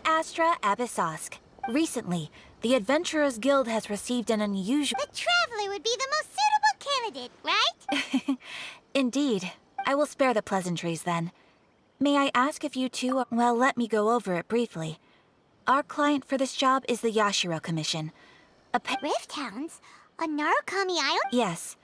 Astra Abyssosk. Recently, the Adventurers Guild has received an unusual... The Traveler would be the most suitable candidate, right? Indeed. I will spare the pleasantries then. May I ask if you two... Well, let me go over it briefly. Our client for this job is the Yashiro Commission. Rift Hounds? On Narukami Island? Yes.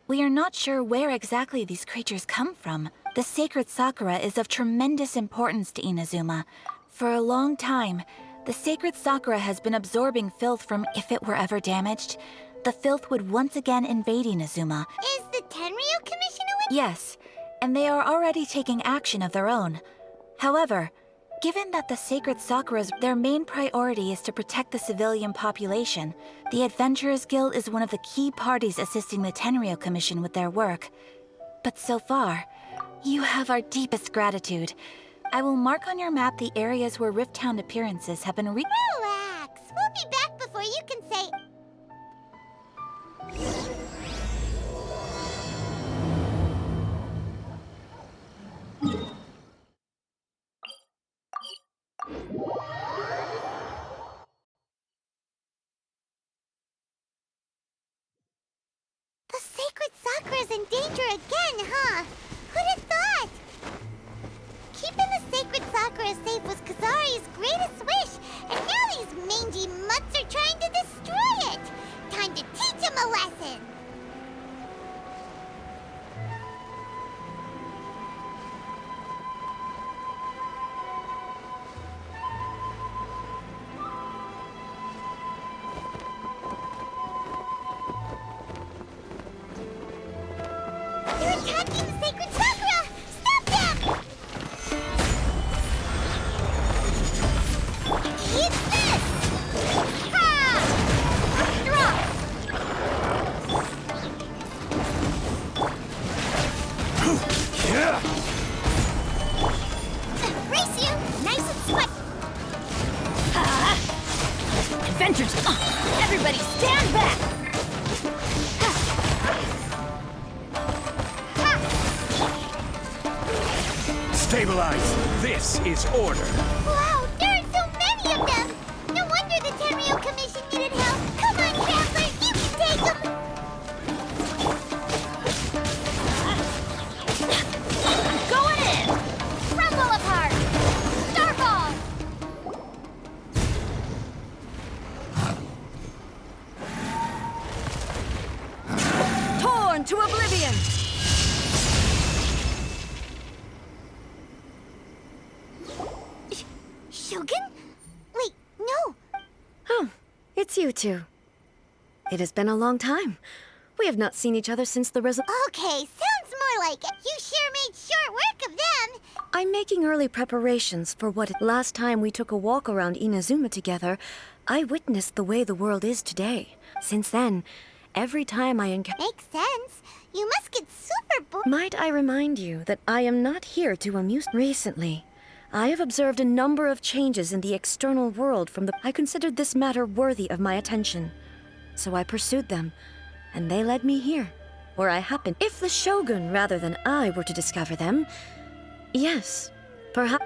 We are not sure where exactly these creatures come from. The sacred Sakura is of tremendous importance to Inazuma. For a long time, the sacred Sakura has been absorbing filth from... If it were ever damaged, the filth would once again invade Inazuma. Is the Tenryu Commission aware? Yes, and they are already taking action of their own. However, given that the sacred Sakuras, their main priority is to protect the civilian population, the Adventurers Guild is one of the key parties assisting the Tenryu Commission with their work. But so far, you have our deepest gratitude. I will mark on your map the areas where Rift Hound appearances have been Relax. We'll be back before you can say... The sacred Sakura's in danger again, huh? Who'd have thought? Keeping the sacred Sakura safe was Kazari's greatest wish, and now these mangy mutts are trying to destroy it! Time to teach him a lesson! They're attacking the sacred Sakura! Stop them! Eat this! Ha! Drop! Yeah! Race you! Nice and swift! Adventures! Everybody stand back! Stabilize! This is order! Wow, there are so many of them! No wonder the Tenryu Commission needed help! Come on, Traveler, you can take them! I'm going in! Rumble apart! Starball! Torn to oblivion! Shogun? Wait, no! Oh, it's you two. It has been a long time. We have not seen each other since the Okay, sounds more like it. You sure made short work of them! I'm making early preparations for what last time we took a walk around Inazuma together, I witnessed the way the world is today. Since then, every time I encounter... Makes sense. You must get super bored. Might I remind you that I am not here to amuse... Recently, I have observed a number of changes in the external world from the... I considered this matter worthy of my attention. So I pursued them, and they led me here, where I happened. If the Shogun, rather than I, were to discover them... Yes, perhaps...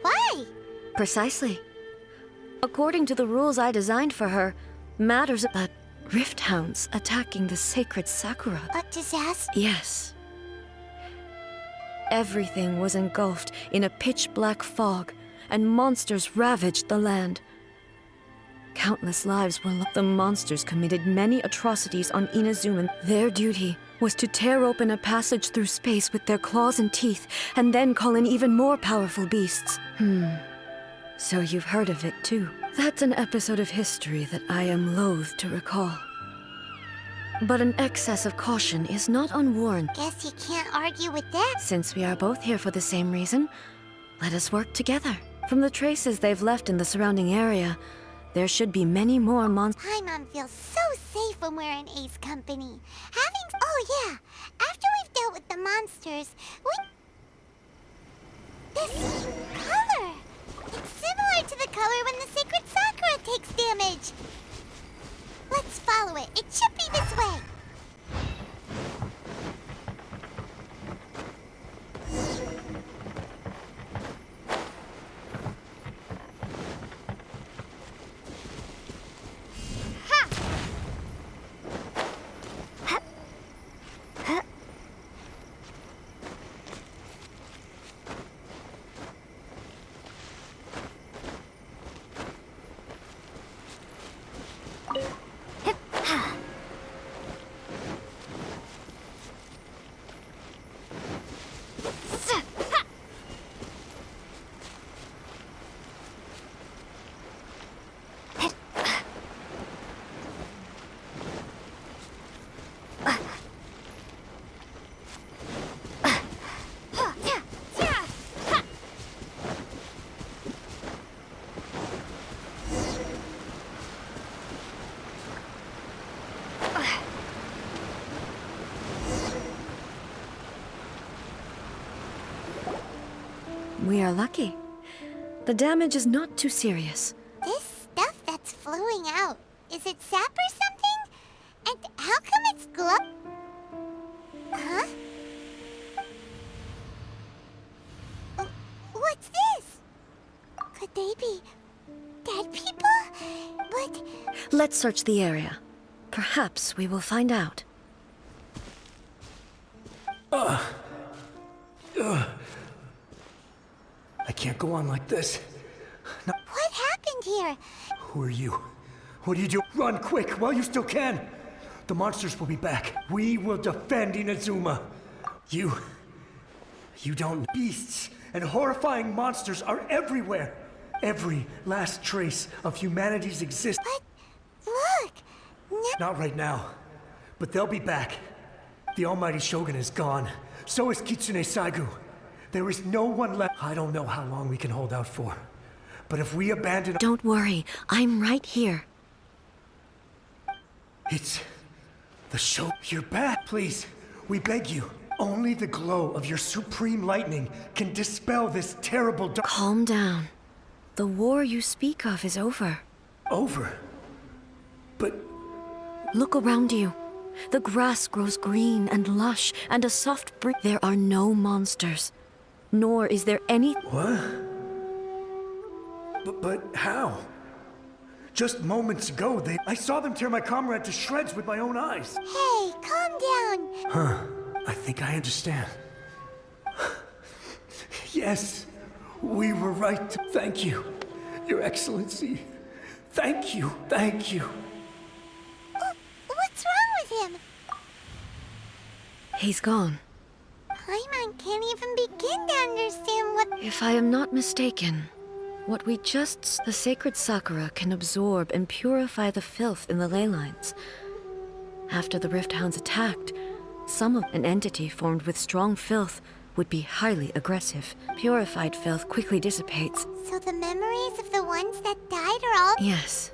Why? Precisely. According to the rules I designed for her, matters about Rift Hounds attacking the sacred Sakura. A disaster? Yes. Everything was engulfed in a pitch-black fog, and monsters ravaged the land. Countless lives were lost. The monsters committed many atrocities on Inazuma. Their duty was to tear open a passage through space with their claws and teeth, and then call in even more powerful beasts. So you've heard of it too. That's an episode of history that I am loath to recall. But an excess of caution is not unwarranted. Guess you can't argue with that. Since we are both here for the same reason, let us work together. From the traces they've left in the surrounding area, there should be many more monsters. Paimon feels so safe when we're in Ace Company. Oh yeah, after we've dealt with the monsters, This color! It's similar to the color when the sacred Sakura takes damage. Let's follow it. It should be this way. We are lucky. The damage is not too serious. This stuff that's flowing out, is it sap or something? And how come it's Huh? What's this? Could they be dead people? But... Let's search the area. Perhaps we will find out. I can't go on like this. No. What happened here? Who are you? What do you do? Run quick while you still can! The monsters will be back. We will defend Inazuma. You don't... Beasts and horrifying monsters are everywhere. Every last trace of humanity's existence. But look! Not right now, but they'll be back. The almighty Shogun is gone. So is Kitsune Saigu. There is no one left. I don't know how long we can hold out for. But if we abandon... Don't worry, I'm right here. It's... the show. You're back. Please, we beg you. Only the glow of your supreme lightning can dispel this terrible dark... Calm down. The war you speak of is over. Over? But... Look around you. The grass grows green and lush, and a soft breeze. There are no monsters. Nor is there any... What? But how? Just moments ago, I saw them tear my comrade to shreds with my own eyes. Hey, calm down. Huh. I think I understand. Yes, we were right. Thank you, Your Excellency. Thank you, thank you. What's wrong with him? He's gone. Paimon can't even begin to understand what... If I am not mistaken, what we just... The sacred Sakura can absorb and purify the filth in the ley lines. After the Rift Hounds attacked, some of an entity formed with strong filth would be highly aggressive. Purified filth quickly dissipates. So the memories of the ones that died are all... Yes.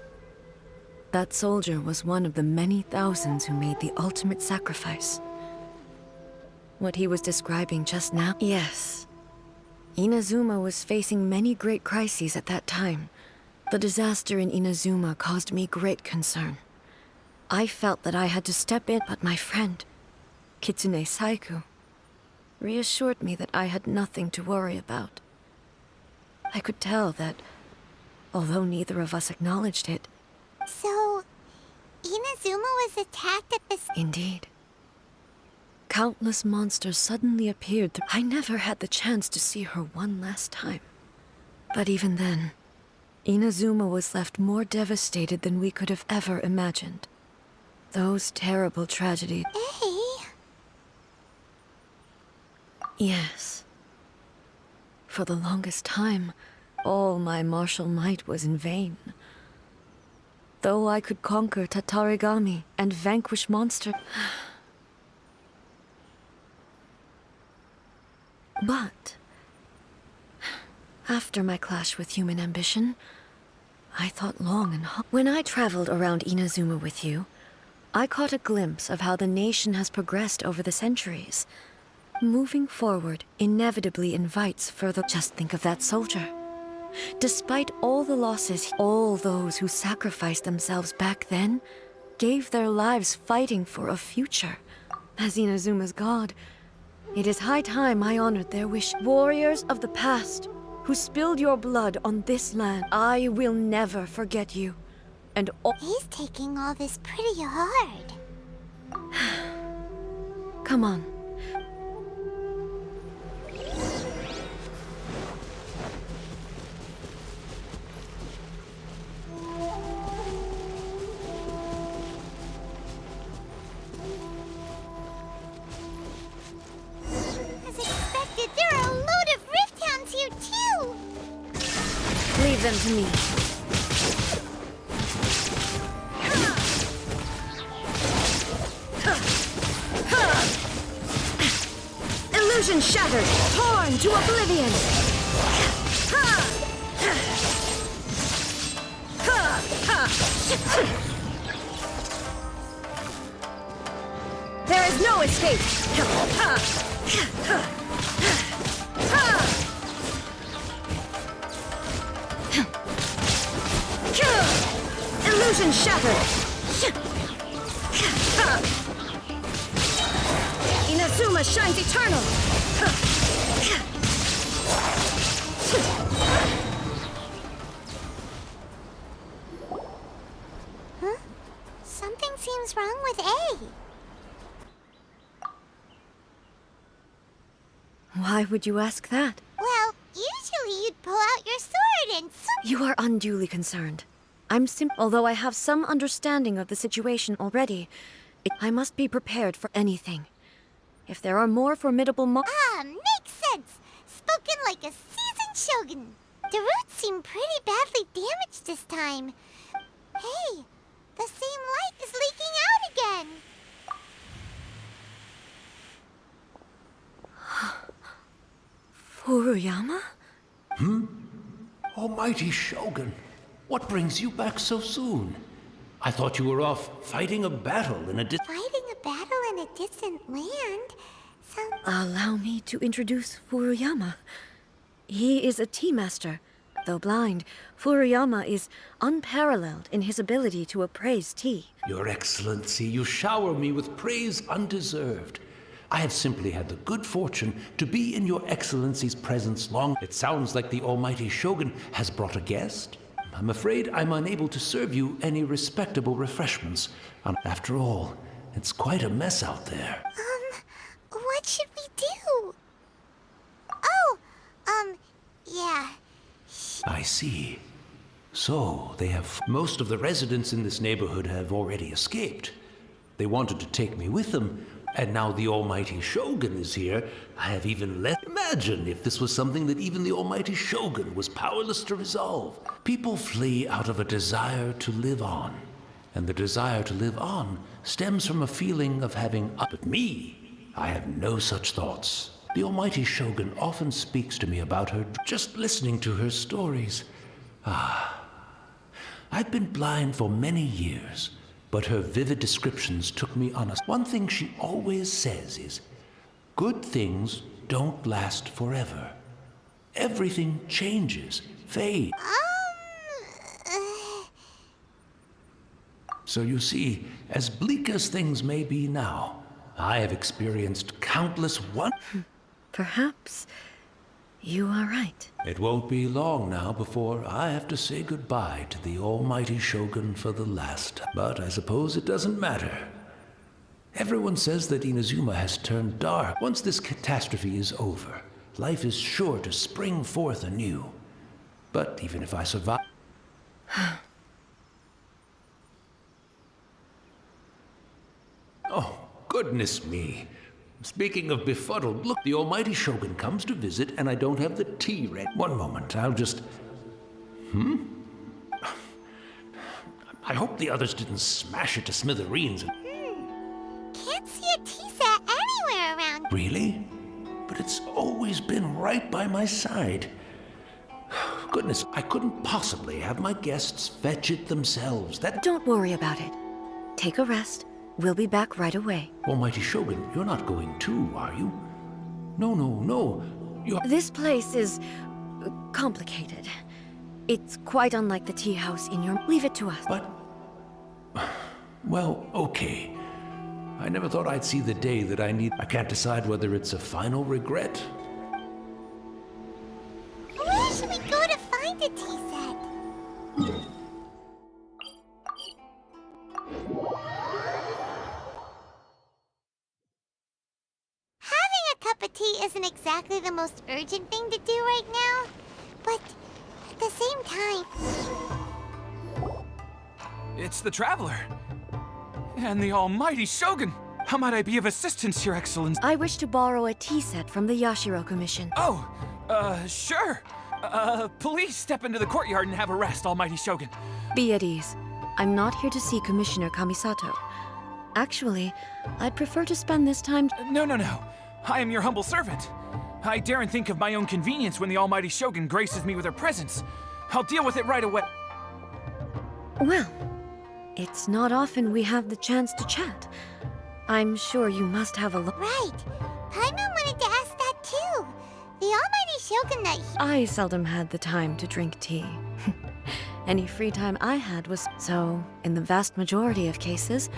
That soldier was one of the many thousands who made the ultimate sacrifice. What he was describing just now? Yes. Inazuma was facing many great crises at that time. The disaster in Inazuma caused me great concern. I felt that I had to step in, but my friend, Kitsune Saigu, reassured me that I had nothing to worry about. I could tell that, although neither of us acknowledged it... So... Inazuma was attacked at this... Indeed. Countless monsters suddenly appeared. I never had the chance to see her one last time. But even then, Inazuma was left more devastated than we could have ever imagined. Those terrible tragedies... Hey... Yes. For the longest time, all my martial might was in vain. Though I could conquer Tatarigami and vanquish monsters... But... after my clash with human ambition, I thought long and hard. When I traveled around Inazuma with you, I caught a glimpse of how the nation has progressed over the centuries. Moving forward inevitably invites further... Just think of that soldier. Despite all the losses, all those who sacrificed themselves back then gave their lives fighting for a future. As Inazuma's god, it is high time I honored their wish. Warriors of the past, who spilled your blood on this land, I will never forget you. And all... He's taking all this pretty hard. Come on. As expected, there are a load of Rift Hounds here too! Leave them to me. Illusion shattered! Torn to oblivion! There is no escape! Illusion shattered! Inazuma shines eternal! Huh? Something seems wrong with A. Why would you ask that? Well, usually you'd pull out your sword and You are unduly concerned. Although I have some understanding of the situation already, I must be prepared for anything. If there are more formidable makes sense. Spoken like a seasoned shogun. The roots seem pretty badly damaged this time. Hey, the same light is leaking out again. Furuyama? Almighty Shogun, what brings you back so soon? I thought you were off fighting a battle in a Fighting a battle in a distant land? Sounds... Allow me to introduce Furuyama. He is a tea master. Though blind, Furuyama is unparalleled in his ability to appraise tea. Your Excellency, you shower me with praise undeserved. I have simply had the good fortune to be in your Excellency's presence long. It sounds like the Almighty Shogun has brought a guest. I'm afraid I'm unable to serve you any respectable refreshments. After all, it's quite a mess out there. What should we do? Yeah. I see. So, most of the residents in this neighborhood have already escaped. They wanted to take me with them, and now the Almighty Shogun is here. I have even imagine if this was something that even the Almighty Shogun was powerless to resolve. People flee out of a desire to live on, and the desire to live on stems from a feeling of having But me, I have no such thoughts. The Almighty Shogun often speaks to me about her, just listening to her stories. I've been blind for many years, but her vivid descriptions took me on a... One thing she always says is, good things don't last forever. Everything changes, fades. So you see, as bleak as things may be now, I have experienced countless Perhaps you are right. It won't be long now before I have to say goodbye to the Almighty Shogun for the last time. But I suppose it doesn't matter. Everyone says that Inazuma has turned dark. Once this catastrophe is over, life is sure to spring forth anew. But even if I survive... Oh, goodness me. Speaking of befuddled, look, the Almighty Shogun comes to visit and I don't have the tea ready. One moment, I'll just... I hope the others didn't smash it to smithereens. Can't see a tea set anywhere around. Really? But it's always been right by my side. Goodness, I couldn't possibly have my guests fetch it themselves. Don't worry about it. Take a rest. We'll be back right away. Almighty Shogun, you're not going too, are you? No. This place is complicated. It's quite unlike the tea house in your... Leave it to us. But... Well, okay. I never thought I'd see the day that I can't decide whether it's a final regret. Where should we go to find a tea set? Having a cup of tea isn't exactly the most urgent thing to do right now, but at the same time... It's the Traveler. And the Almighty Shogun. How might I be of assistance, Your Excellency? I wish to borrow a tea set from the Yashiro Commission. Oh, sure. Please step into the courtyard and have a rest, Almighty Shogun. Be at ease. I'm not here to see Commissioner Kamisato. Actually, I'd prefer to spend this time... No. I am your humble servant. I daren't think of my own convenience when the Almighty Shogun graces me with her presence. I'll deal with it right away. Well, it's not often we have the chance to chat. I'm sure you must have a look. Right. Paimon wanted to ask that too. The Almighty Shogun that he... I seldom had the time to drink tea. Any free time I had was... So, in the vast majority of cases,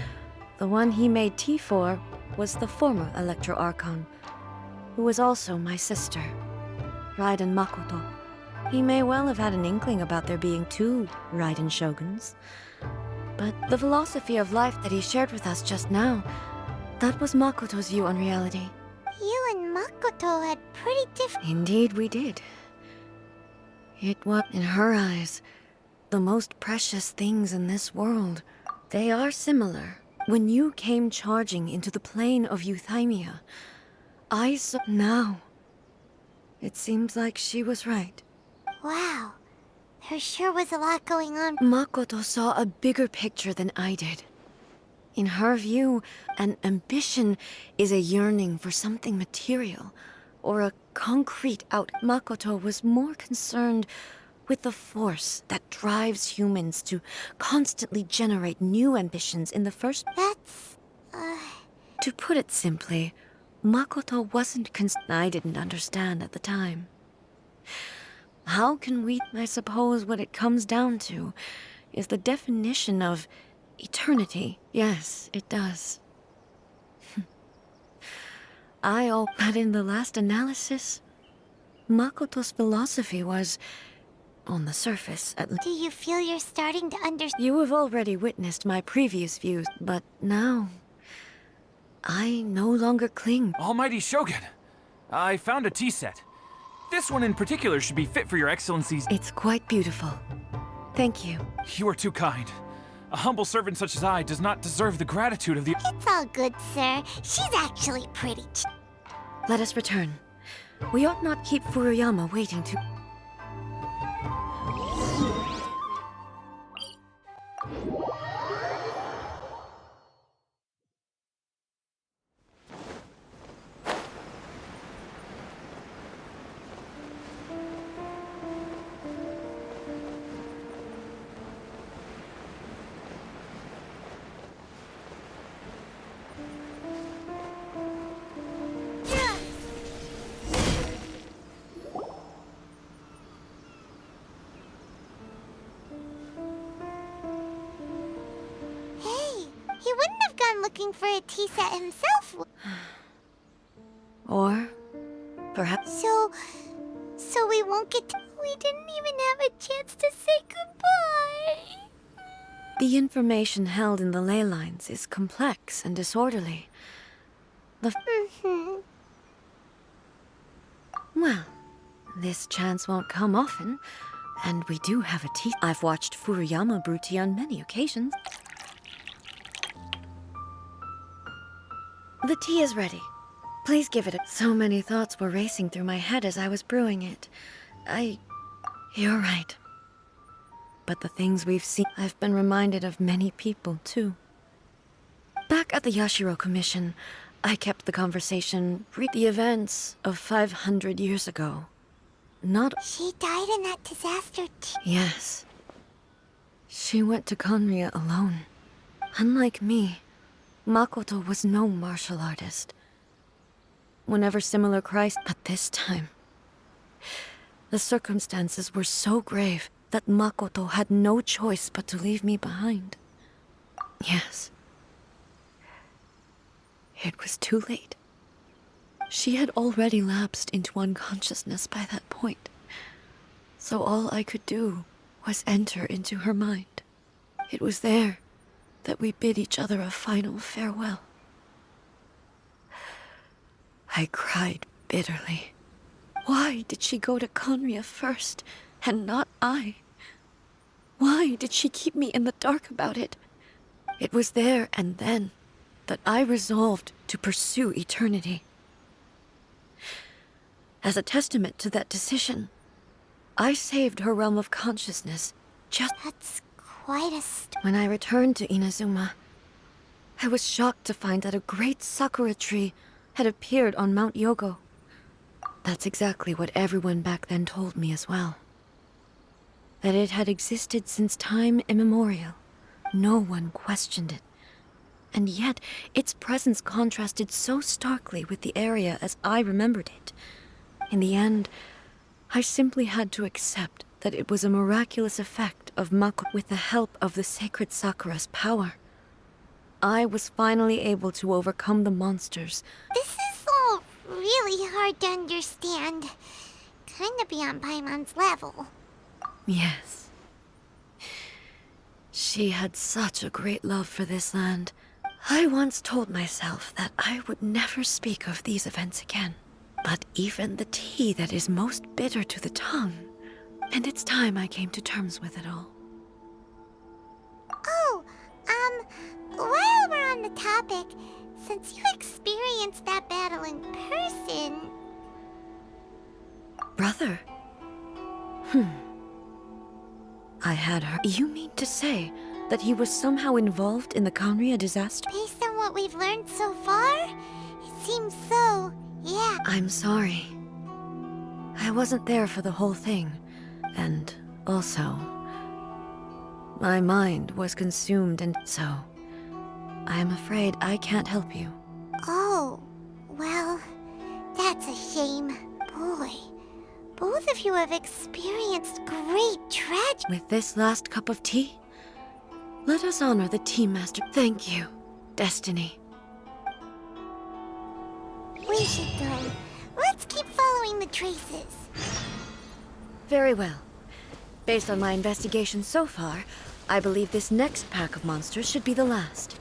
the one he made tea for was the former Electro Archon, who was also my sister, Raiden Makoto. He may well have had an inkling about there being two Raiden Shoguns, but the philosophy of life that he shared with us just now, that was Makoto's view on reality. You and Makoto had pretty different... Indeed we did. It was, in her eyes, the most precious things in this world. They are similar. When you came charging into the plane of Euthymia, I saw... Now, it seems like she was right. Wow. There sure was a lot going on. Makoto saw a bigger picture than I did. In her view, an ambition is a yearning for something material, or a concrete out. Makoto was more concerned with the force that drives humans to constantly generate new ambitions in the first... That's... To put it simply, Makoto wasn't I didn't understand at the time. How can we... I suppose what it comes down to is the definition of eternity. Yes, it does. But in the last analysis, Makoto's philosophy was, on the surface at least... Do you feel you're starting to understand? You have already witnessed my previous views, but now... I no longer cling. Almighty Shogun, I found a tea set. This one in particular should be fit for your excellencies. It's quite beautiful. Thank you. You are too kind. A humble servant such as I does not deserve the gratitude of the... It's all good, sir. She's actually pretty. Let us return. We ought not keep Furuyama waiting to... He wouldn't have gone looking for a tea set himself. Or perhaps... So we won't get to... We didn't even have a chance to say goodbye. The information held in the ley lines is complex and disorderly. Well, this chance won't come often, and we do have a tea... I've watched Furuyama brew tea on many occasions. The tea is ready. Please give it a... So many thoughts were racing through my head as I was brewing it. You're right. But the things we've seen... I've been reminded of many people, too. Back at the Yashiro Commission, I kept the conversation... the events of 500 years ago. Not... She died in that disaster too. Yes. She went to Conria alone. Unlike me, Makoto was no martial artist. Whenever similar crises... At this time, the circumstances were so grave that Makoto had no choice but to leave me behind. Yes. It was too late. She had already lapsed into unconsciousness by that point. So all I could do was enter into her mind. It was there that we bid each other a final farewell. I cried bitterly. Why did she go to Conria first, and not I? Why did she keep me in the dark about it? It was there and then that I resolved to pursue eternity. As a testament to that decision, I saved her realm of consciousness just... That's quite a When I returned to Inazuma, I was shocked to find that a great sakura tree had appeared on Mount Yogo. That's exactly what everyone back then told me as well. That it had existed since time immemorial. No one questioned it. And yet, its presence contrasted so starkly with the area as I remembered it. In the end, I simply had to accept that it was a miraculous effect of Makoto with the help of the sacred Sakura's power. I was finally able to overcome the monsters. This is all really hard to understand. Kinda beyond Paimon's level. Yes. She had such a great love for this land. I once told myself that I would never speak of these events again. But even the tea that is most bitter to the tongue, and it's time I came to terms with it all. Oh, while we're on the topic, since you experienced that battle in person... Brother? I had heard. You mean to say that he was somehow involved in the Kanria disaster? Based on what we've learned so far, it seems so, yeah. I'm sorry. I wasn't there for the whole thing, and also, my mind was consumed, and so I'm afraid I can't help you. Oh, well, that's a shame. Boy, both of you have experienced great tragedy. With this last cup of tea, let us honor the tea master. Thank you, Destiny. We should go. Let's keep following the traces. Very well. Based on my investigation so far, I believe this next pack of monsters should be the last.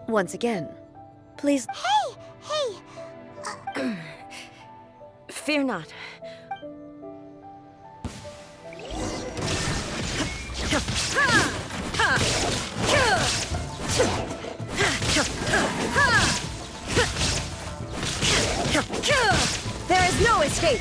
Once again, please... Hey! Fear not. There is no escape!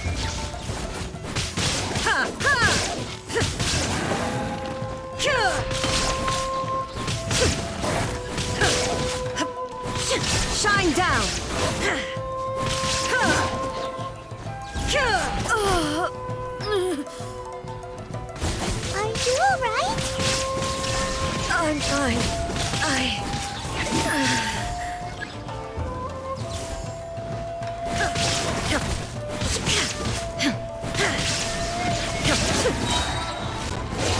Shine down! Are you alright? I'm fine.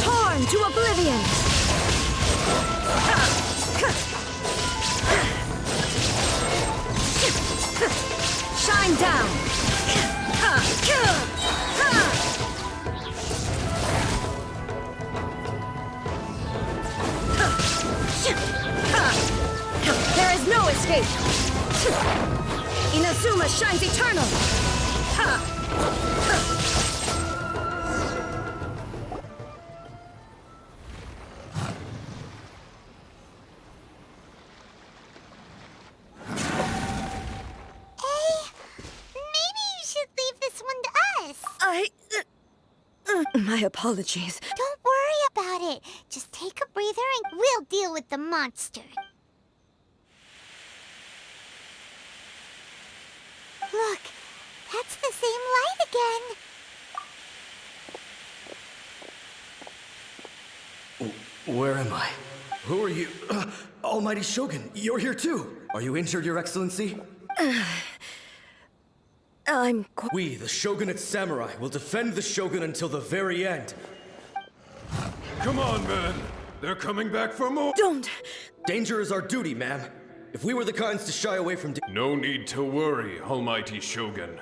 Torn to oblivion! Shine down! There is no escape! Inazuma shines eternal! My apologies. Don't worry about it. Just take a deal with the monster. Look, that's the same light again. Where am I? Who are you? Almighty Shogun, you're here too! Are you injured, Your Excellency? We, the Shogunate Samurai, will defend the Shogun until the very end. Come on, man! They're coming back for more! Don't! Danger is our duty, ma'am. If we were the kinds to shy away from No need to worry, Almighty Shogun.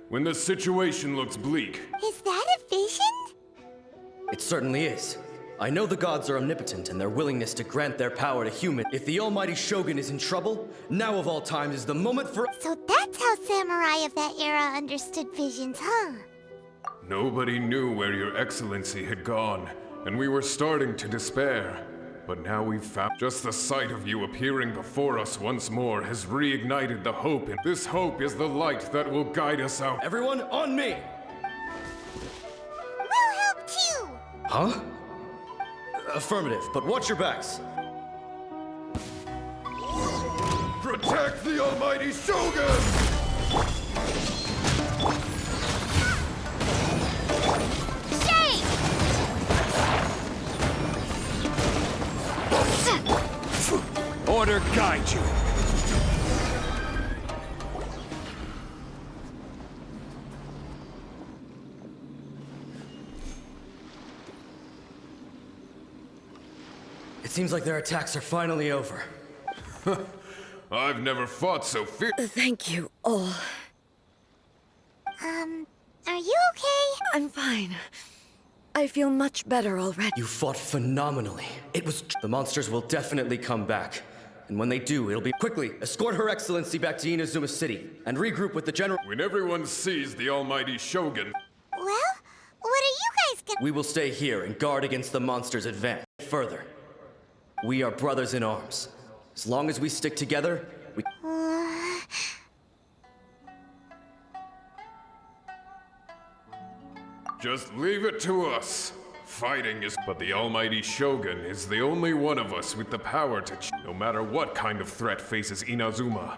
When the situation looks bleak... Is that a vision? It certainly is. I know the gods are omnipotent and their willingness to grant their power to humans. If the Almighty Shogun is in trouble, now of all times is the moment for— So that's how samurai of that era understood visions, huh? Nobody knew where Your Excellency had gone, and we were starting to despair. But now we've found— Just the sight of you appearing before us once more has reignited the hope, and this hope is the light that will guide us out. Everyone, on me! We'll help too! Huh? Affirmative, but watch your backs. Protect the Almighty Shogun! Shame! Order guide you. It seems like their attacks are finally over. I've never fought so Thank you all. Are you okay? I'm fine. I feel much better already. You fought phenomenally. It was— The monsters will definitely come back. And when they do, it'll be— Quickly, escort Her Excellency back to Inazuma City, and regroup with the General— When everyone sees the Almighty Shogun... Well, what are you guys gonna— We will stay here and guard against the monsters' advance. Further, we are brothers in arms. As long as we stick together, we— Just leave it to us. Fighting is— But the Almighty Shogun is the only one of us with the power to no matter what kind of threat faces Inazuma.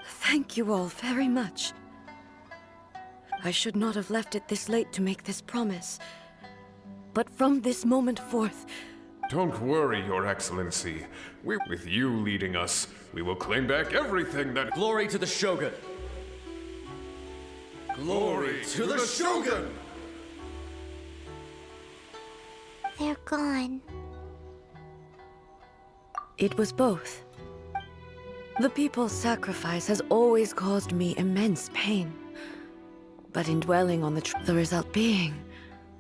Thank you all very much. I should not have left it this late to make this promise. But from this moment forth... Don't worry, Your Excellency. With you leading us, we will claim back everything that— Glory to the Shogun! Glory to the Shogun! They're gone. It was both. The people's sacrifice has always caused me immense pain. But in dwelling on the result being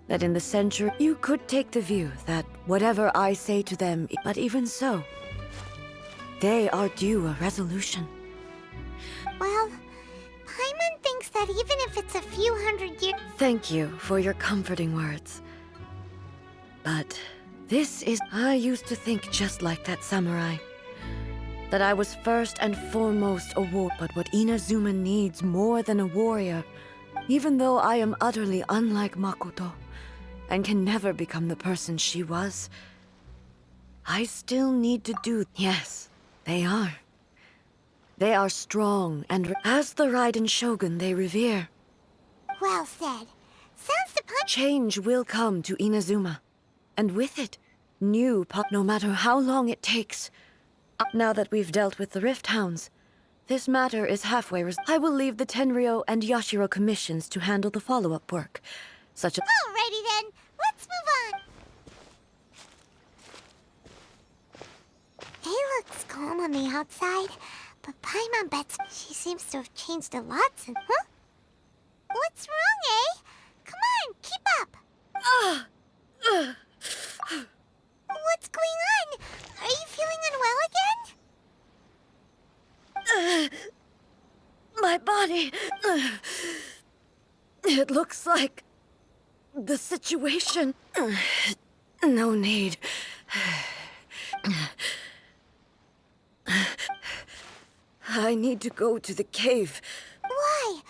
that in the century, you could take the view that whatever I say to them, but even so, they are due a resolution. Well, Paimon thinks that even if it's a few hundred years... Thank you for your comforting words. But this is... I used to think just like that samurai. That I was first and foremost a warrior. But what Inazuma needs more than a warrior, even though I am utterly unlike Makoto, and can never become the person she was, I still need to do... Yes, they are. They are strong, and as the Raiden Shogun they revere. Well said. Sounds to punch... Change will come to Inazuma. And with it, no matter how long it takes. Now that we've dealt with the Rift Hounds, this matter is halfway I will leave the Tenryo and Yashiro commissions to handle the follow-up work, such as— Alrighty then, let's move on. He looks calm on the outside, but Paimon bets she seems to have changed a lot since— Huh? What's wrong, eh? Come on, keep up. What's going on? Are you feeling unwell again? my body. It looks like the situation. No need. I need to go to the cave. Why?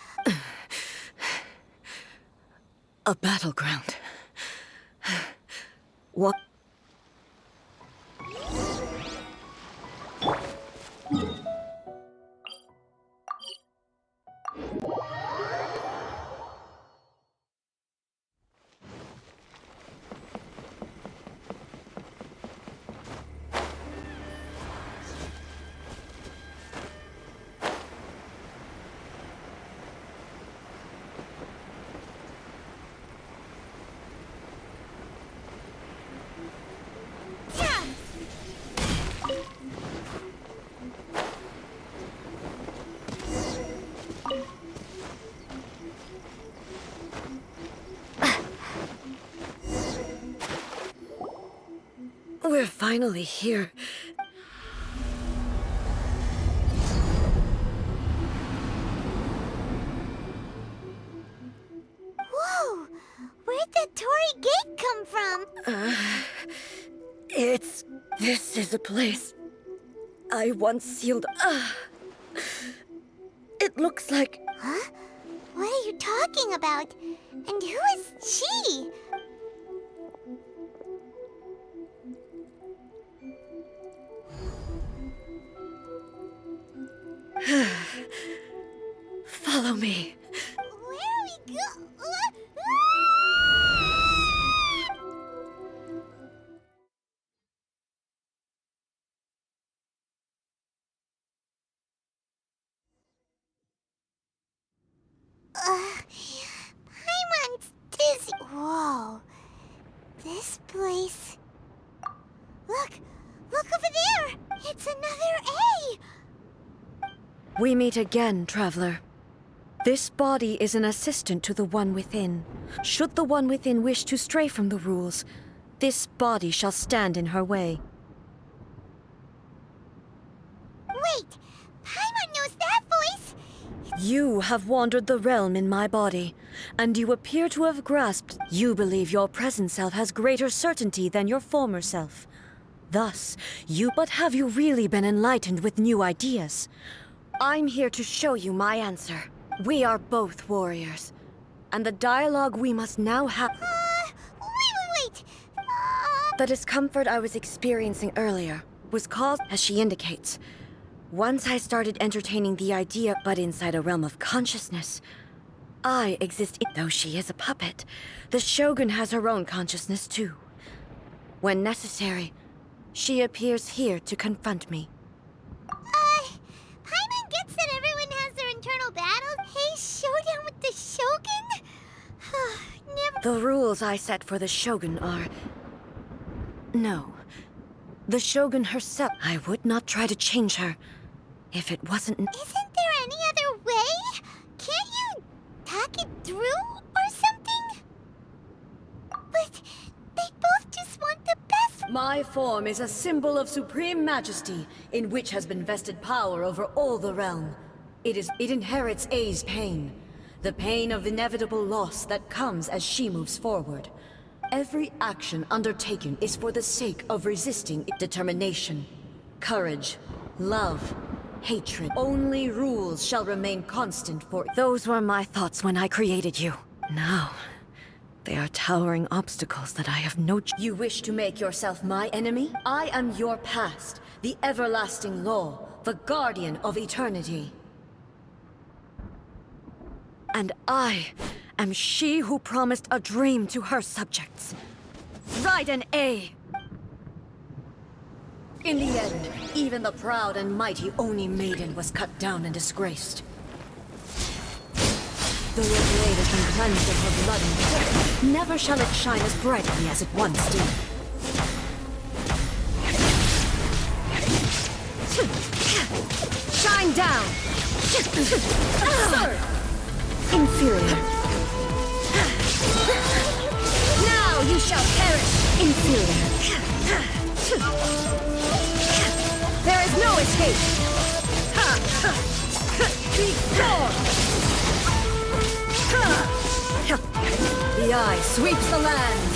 A battleground. What? finally here. Whoa! Where'd that Torii gate come from? This is a place I once sealed. It looks like... Huh? What are you talking about? And who is she? Follow me. Where are we go? Paimon's dizzy. Whoa. This place. Look over there. It's another A. We meet again, traveler. This body is an assistant to the one within. Should the one within wish to stray from the rules, this body shall stand in her way. Wait, Paimon knows that voice. You have wandered the realm in my body, and you appear to have grasped. You believe your present self has greater certainty than your former self. Thus, but have you really been enlightened with new ideas? I'm here to show you my answer. We are both warriors, and the dialogue we must now have... Wait. The discomfort I was experiencing earlier was caused, as she indicates. Once I started entertaining the idea, but inside a realm of consciousness. I exist, though she is a puppet. The Shogun has her own consciousness too. When necessary, she appears here to confront me. Paimon gets that everyone has their internal battles. Hey, showdown with the Shogun? Never... The rules I set for the Shogun are... No. The Shogun herself. I would not try to change her if it wasn't... Isn't there any other way? Can't you talk it through or something? But they both just want the best... My form is a symbol of supreme majesty, in which has been vested power over all the realm. It inherits A's pain, the pain of inevitable loss that comes as she moves forward. Every action undertaken is for the sake of resisting determination, courage, love, hatred. Only rules shall remain constant for... Those were my thoughts when I created you. Now... they are towering obstacles that I have no... You wish to make yourself my enemy? I am your past, the everlasting law, the guardian of eternity. And I am she who promised a dream to her subjects. Raiden A. In the end, even the proud and mighty Oni Maiden was cut down and disgraced. Though your blade has been cleansed of her blood and guilt, never shall it shine as brightly as it once did. Shine down! Absurd! Inferior. Now you shall perish! Inferior. There is no escape! Be gone! The eye sweeps the land.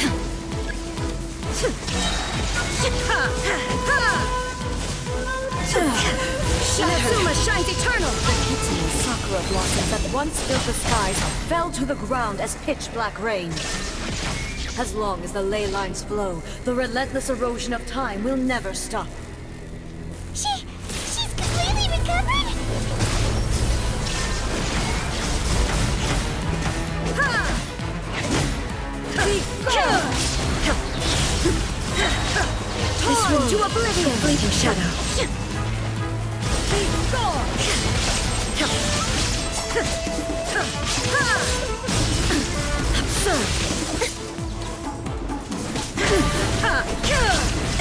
Inazuma shines eternal. The kitty and sakura blossoms that once filled the skies fell to the ground as pitch-black rain. As long as the ley lines flow, the relentless erosion of time will never stop. She's completely recovered? This room to oblivion, fleeting shadow. Be gone! Absurd!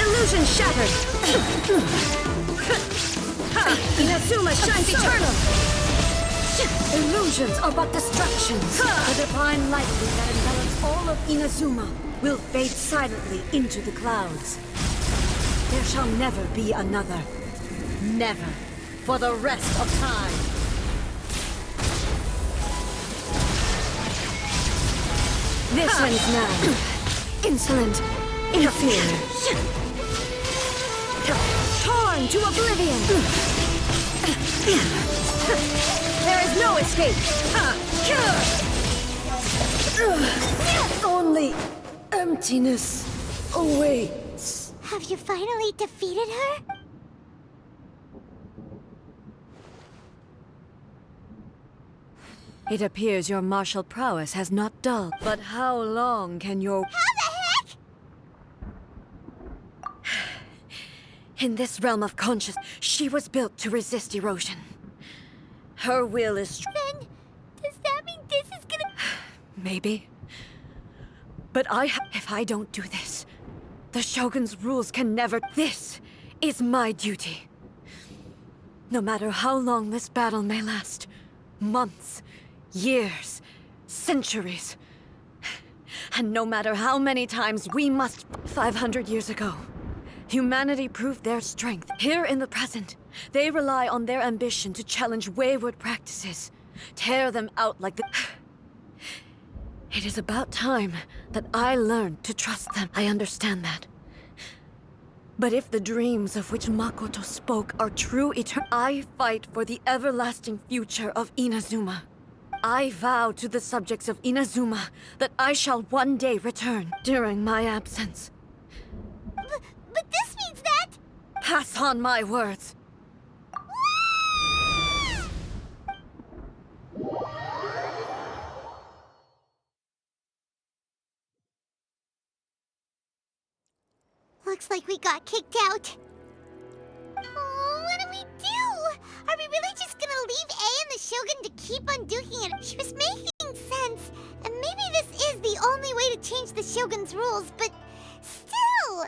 Illusion shattered! Inazuma shines eternal! Illusions are but distractions. The divine light that envelops all of Inazuma will fade silently into the clouds. There shall never be another. Never. For the rest of time. This ends now. Insolent. Inferior. Torn to oblivion. There is no escape. Only emptiness awaits. Have you finally defeated her? It appears your martial prowess has not dulled. But how long can your... How the heck? In this realm of consciousness, she was built to resist erosion. Her will is... Then, does that mean this is gonna... Maybe. But if I don't do this, the Shogun's rules can never... This is my duty. No matter how long this battle may last. Months, years, centuries. And no matter how many times we must... 500 years ago, humanity proved their strength. Here in the present, they rely on their ambition to challenge wayward practices. Tear them out like the... It is about time that I learned to trust them. I understand that. But if the dreams of which Makoto spoke are true, I fight for the everlasting future of Inazuma. I vow to the subjects of Inazuma that I shall one day return during my absence. But this means that... Pass on my words. Looks like we got kicked out. Oh, what do we do? Are we really just gonna leave A and the Shogun to keep on duking it? She was making sense, and maybe this is the only way to change the Shogun's rules, but still...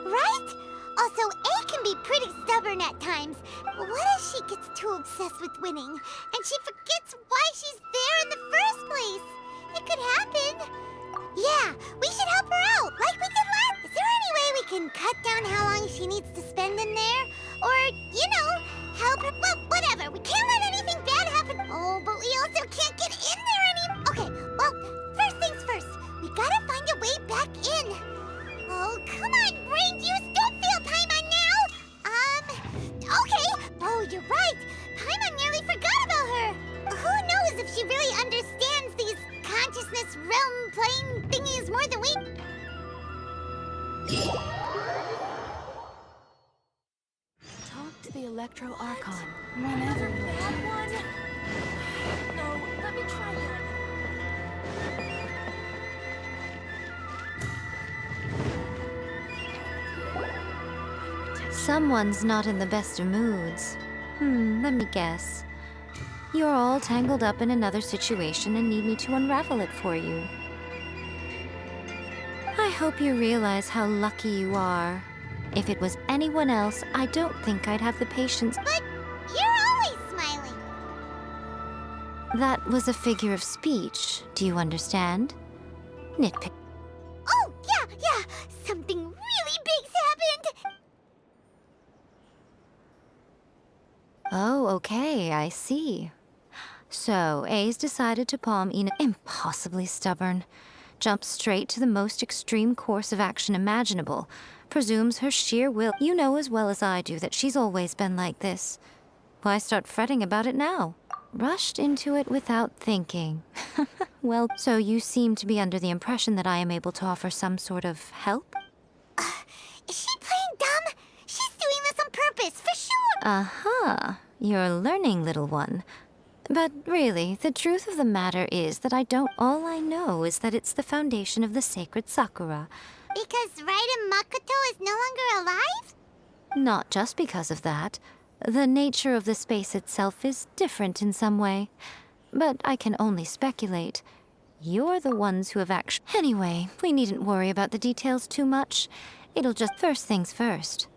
Right? Also, A can be pretty stubborn at times. What if she gets too obsessed with winning, and she forgets why she's there in the first place? It could happen. Yeah, we should help her out, like we did last. Is there any way we can cut down how long she needs to spend in there? Or, you know, help her? Well, whatever. We can't let anything bad happen. Oh, but we also can't get in there anymore. Okay, well, first things first. We gotta find a way back in. Oh, come on, brain juice. Don't feel Paimon now. Okay. Oh, you're right. Paimon nearly forgot about her. Who knows if she really understands these consciousness realm plane thingies more than we... Talk to the Electro Archon whenever you have one. No, let me try that. Someone's not in the best of moods. Let me guess. You're all tangled up in another situation and need me to unravel it for you. I hope you realize how lucky you are. If it was anyone else, I don't think I'd have the patience. But you're always smiling. That was a figure of speech. Do you understand? Nitpick. Oh, yeah. Something really big's happened. Oh, okay, I see. So, A's decided to palm Ina. Impossibly stubborn. Jumps straight to the most extreme course of action imaginable. Presumes her sheer will. You know as well as I do that she's always been like this. Why start fretting about it now? Rushed into it without thinking. Well, so you seem to be under the impression that I am able to offer some sort of help? Is she playing dumb? She's doing this on purpose, for sure. Uh-huh. You're learning, little one. But really, the truth of the matter is that I don't... All I know is that it's the foundation of the sacred Sakura. Because Raiden Makoto is no longer alive? Not just because of that. The nature of the space itself is different in some way. But I can only speculate. You're the ones who have actually... Anyway, we needn't worry about the details too much. It'll just... First things first.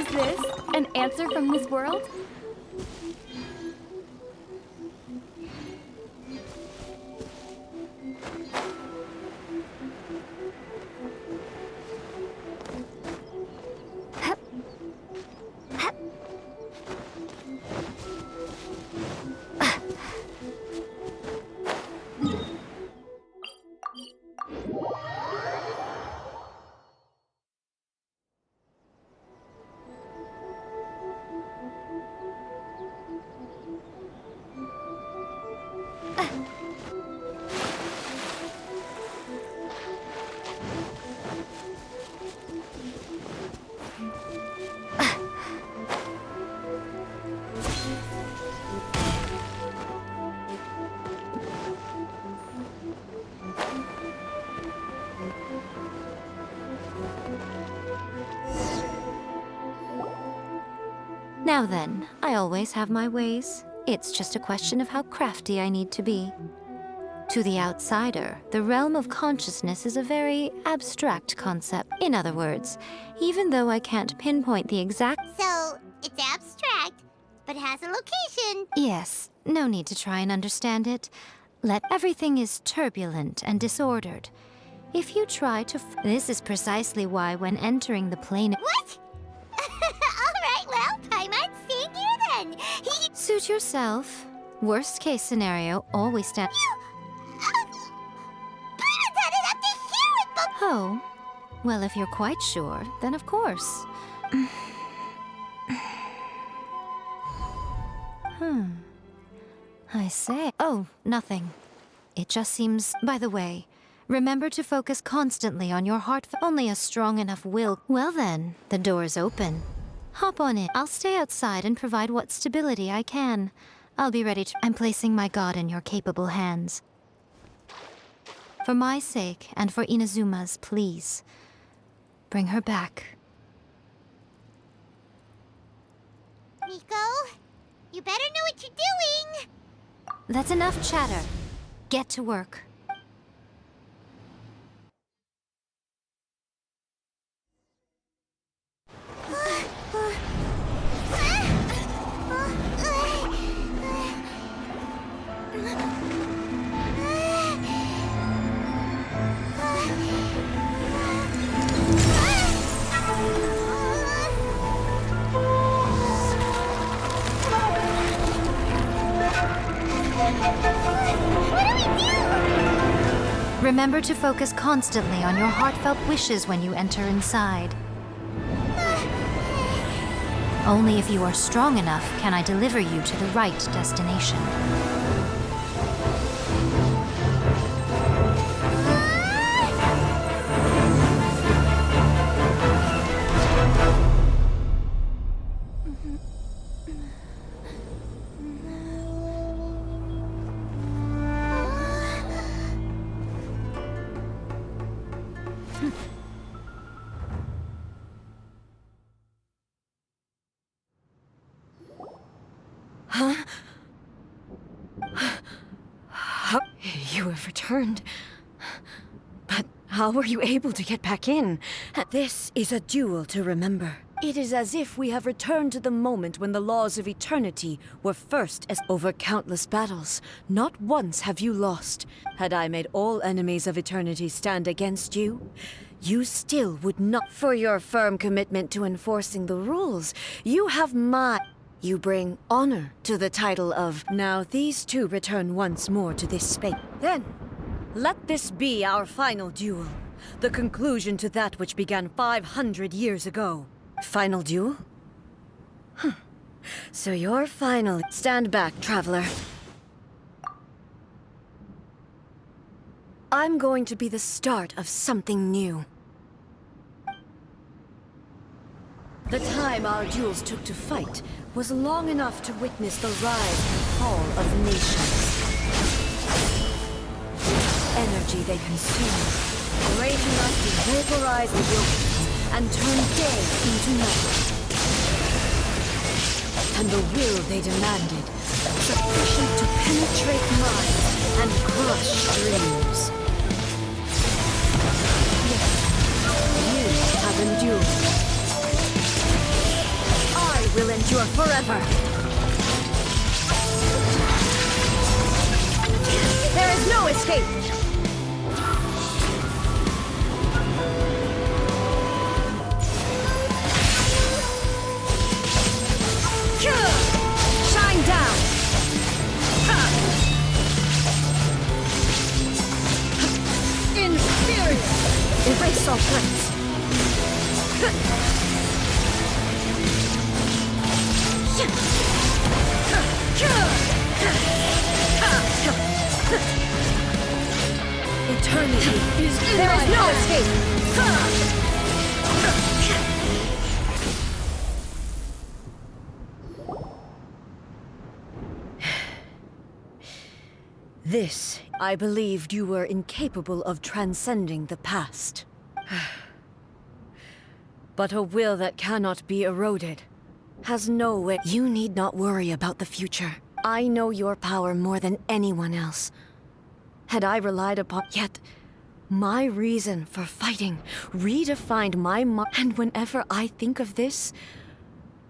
Is this an answer from this world? Now then, I always have my ways. It's just a question of how crafty I need to be. To the outsider, the realm of consciousness is a very abstract concept. In other words, even though I can't pinpoint the exact... So, it's abstract, but has a location. Yes, no need to try and understand it. Everything is turbulent and disordered. If you try to... This is precisely why when entering the plane... What? Alright, well, time on seeing you then. Suit yourself. Worst case scenario, always stand... Oh, well, if you're quite sure, then of course. I say... Oh, nothing. It just seems... By the way, remember to focus constantly on your heart. Only a strong enough will... Well then, the door's open. Hop on in. I'll stay outside and provide what stability I can. I'll be ready to... I'm placing my god in your capable hands. For my sake, and for Inazuma's, please. Bring her back. Miko, you better know what you're doing! That's enough chatter. Get to work. Remember to focus constantly on your heartfelt wishes when you enter inside. Only if you are strong enough can I deliver you to the right destination. You have returned. But how were you able to get back in? This is a duel to remember. It is as if we have returned to the moment when the laws of eternity were first over countless battles. Not once have you lost. Had I made all enemies of eternity stand against you, you still would not. For your firm commitment to enforcing the rules, you have my... You bring honor to the title of... Now these two return once more to this space. Then, let this be our final duel. The conclusion to that which began 500 years ago. Final duel? So you're final. Stand back, traveler. I'm going to be the start of something new. The time our duels took to fight was long enough to witness the rise and fall of nations. The energy they consumed, great enough to vaporize the oceans and turn day into night. And the will they demanded, sufficient to penetrate minds and crush dreams. Yes, you have endured. forever. There is no escape. Shine down. Inferior. Erase all threats. Eternity is in there is no escape. This, I believed you were incapable of transcending the past. But a will that cannot be eroded has no way. You need not worry about the future. I know your power more than anyone else. Had I relied upon... Yet, my reason for fighting redefined my mind. And whenever I think of this,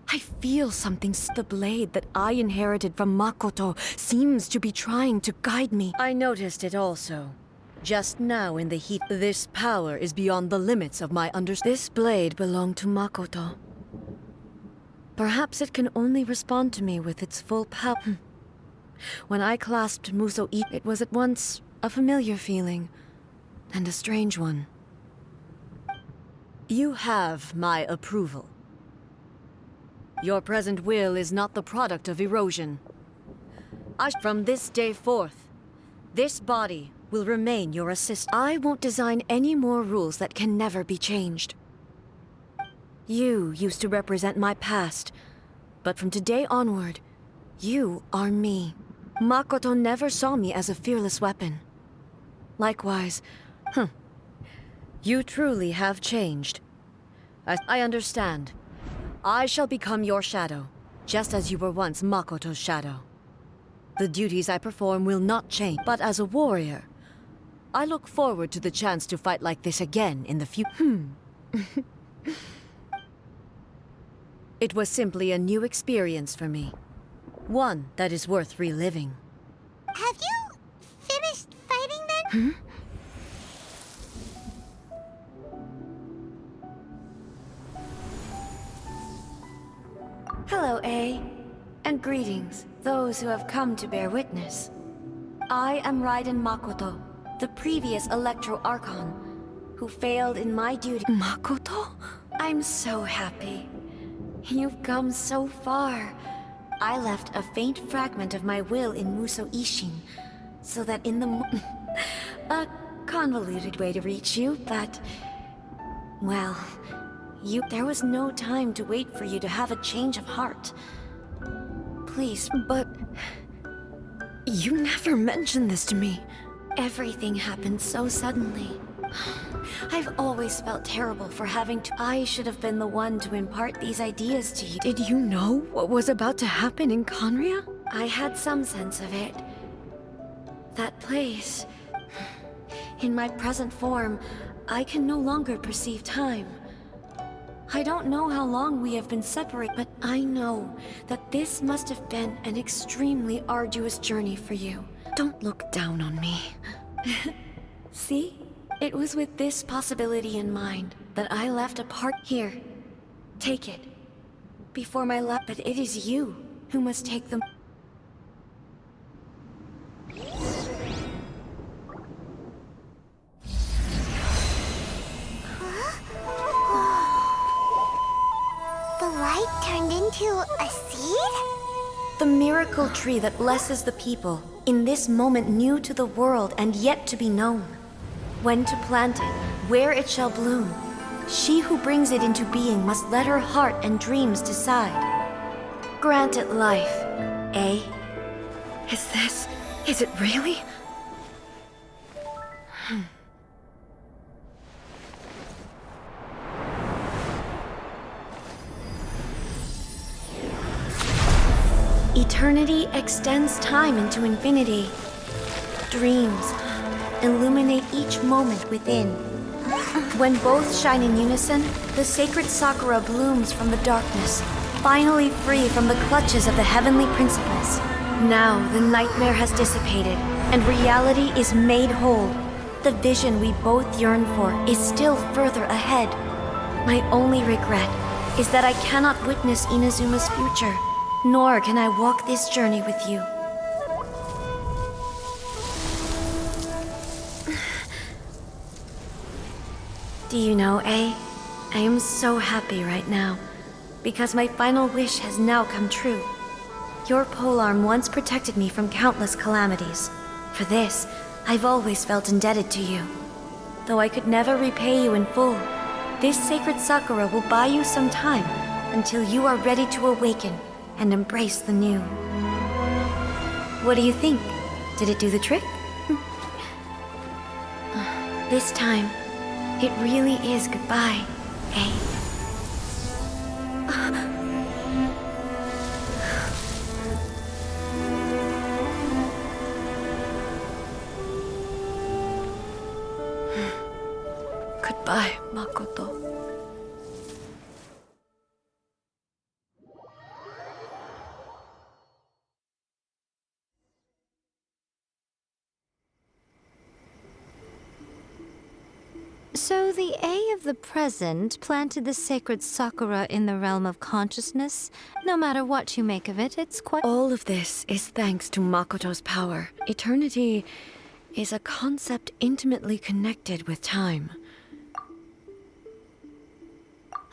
I feel something. The blade that I inherited from Makoto seems to be trying to guide me. I noticed it also. Just now in the heat, this power is beyond the limits of my understanding. This blade belonged to Makoto. Perhaps it can only respond to me with its full power. When I clasped Muso, it was at once a familiar feeling, and a strange one. You have my approval. Your present will is not the product of erosion. From this day forth, this body will remain your assistant. I won't design any more rules that can never be changed. You used to represent my past, but from today onward, you are me. Makoto never saw me as a fearless weapon. Likewise, you truly have changed. I understand. I shall become your shadow, just as you were once Makoto's shadow. The duties I perform will not change, but as a warrior, I look forward to the chance to fight like this again in the future. It was simply a new experience for me. One that is worth reliving. Have you finished fighting then? Hello, A. And greetings, those who have come to bear witness. I am Raiden Makoto, the previous Electro Archon, who failed in my duty. Makoto? I'm so happy. You've come so far. I left a faint fragment of my will in Muso Ishin, so that in the a convoluted way to reach you, but... well, there was no time to wait for you to have a change of heart. Please, but... you never mentioned this to me. Everything happened so suddenly. I've always felt terrible for having to... I should have been the one to impart these ideas to you. Did you know what was about to happen in Conria? I had some sense of it. That place... in my present form, I can no longer perceive time. I don't know how long we have been separated, but I know that this must have been an extremely arduous journey for you. Don't look down on me. See? It was with this possibility in mind that I left a part here. Take it. Before my life, but it is you who must take them. The light turned into a seed? The miracle tree that blesses the people, in this moment new to the world and yet to be known. When to plant it, where it shall bloom. She who brings it into being must let her heart and dreams decide. Grant it life, eh? Is it really? Eternity extends time into infinity. Dreams illuminate each moment within. When both shine in unison, the sacred Sakura blooms from the darkness, finally free from the clutches of the heavenly principles. Now the nightmare has dissipated, and reality is made whole. The vision we both yearn for is still further ahead. My only regret is that I cannot witness Inazuma's future, nor can I walk this journey with you. Do you know, I am so happy right now, because my final wish has now come true. Your polearm once protected me from countless calamities. For this, I've always felt indebted to you. Though I could never repay you in full, this sacred sakura will buy you some time until you are ready to awaken and embrace the new. What do you think? Did it do the trick? This time, it really is goodbye, eh? Goodbye, Makoto. So the A of the present planted the sacred sakura in the realm of consciousness. No matter what you make of it, it's quite... All of this is thanks to Makoto's power. Eternity is a concept intimately connected with time.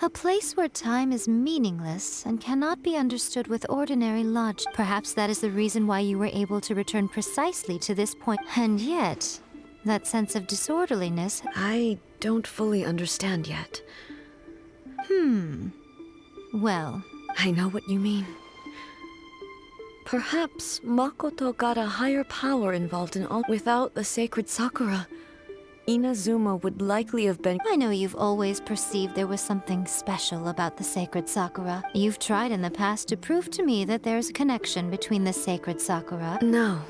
A place where time is meaningless and cannot be understood with ordinary logic. Perhaps that is the reason why you were able to return precisely to this point. And yet, that sense of disorderliness... I don't fully understand yet. Well... I know what you mean. Perhaps Makoto got a higher power involved in all. Without the sacred sakura, Inazuma would likely have been... I know you've always perceived there was something special about the sacred sakura. You've tried in the past to prove to me that there's a connection between the sacred sakura... No.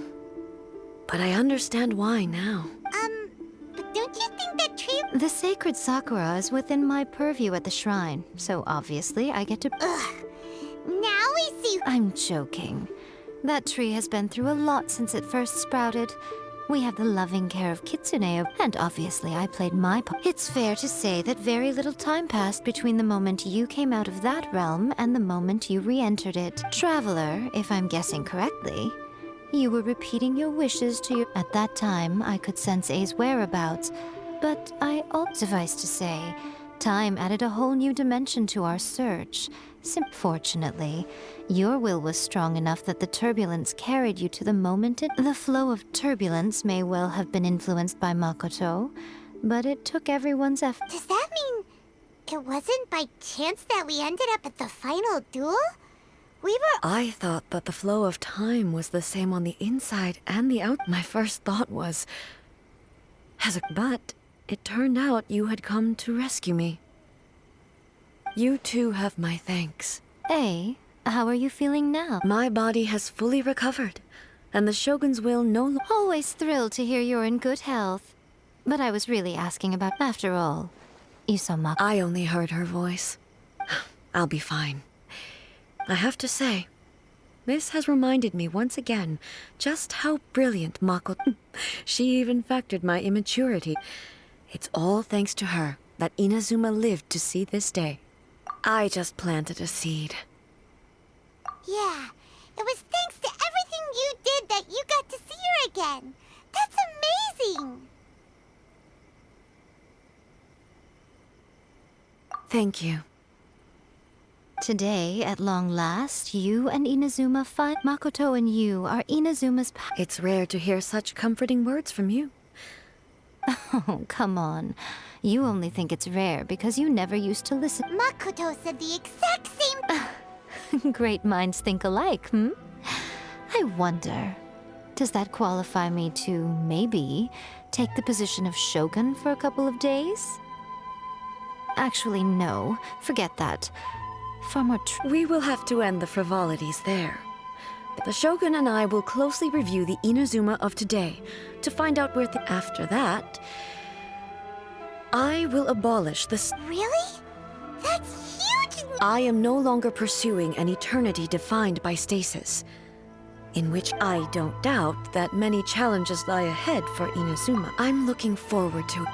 But I understand why now. But don't you think that tree... The sacred sakura is within my purview at the shrine, so obviously I get to... Ugh. Now we see... I'm joking. That tree has been through a lot since it first sprouted. We have the loving care of Kitsune, and obviously I played my part. It's fair to say that very little time passed between the moment you came out of that realm and the moment you re-entered it. Traveler, if I'm guessing correctly, you were repeating your wishes to your... At that time, I could sense A's whereabouts, but I also... Suffice to say, time added a whole new dimension to our search. Fortunately, your will was strong enough that the turbulence carried you to the moment it... The flow of turbulence may well have been influenced by Makoto, but it took everyone's effort. Does that mean it wasn't by chance that we ended up at the final duel? We were... I thought that the flow of time was the same on the inside and the out. My first thought was... But it turned out you had come to rescue me. You too have my thanks. A, how are you feeling now? My body has fully recovered, and the Shogun's will no longer... Always thrilled to hear you're in good health. But I was really asking about... After all, you saw Makoto. I only heard her voice. I'll be fine. I have to say, this has reminded me once again just how brilliant Makoto... She even factored my immaturity. It's all thanks to her that Inazuma lived to see this day. I just planted a seed. Yeah, it was thanks to everything you did that you got to see her again. That's amazing! Thank you. Today, at long last, you and Inazuma find... Makoto and you are Inazuma's... It's rare to hear such comforting words from you. Oh, come on. You only think it's rare because you never used to listen. Makoto said the exact same... Great minds think alike, I wonder, does that qualify me to, maybe, take the position of Shogun for a couple of days? Actually, no. Forget that. Far more We will have to end the frivolities there. The Shogun and I will closely review the Inazuma of today to find out where after that, I will abolish the... Really? That's huge! I am no longer pursuing an eternity defined by stasis, in which I don't doubt that many challenges lie ahead for Inazuma. I'm looking forward to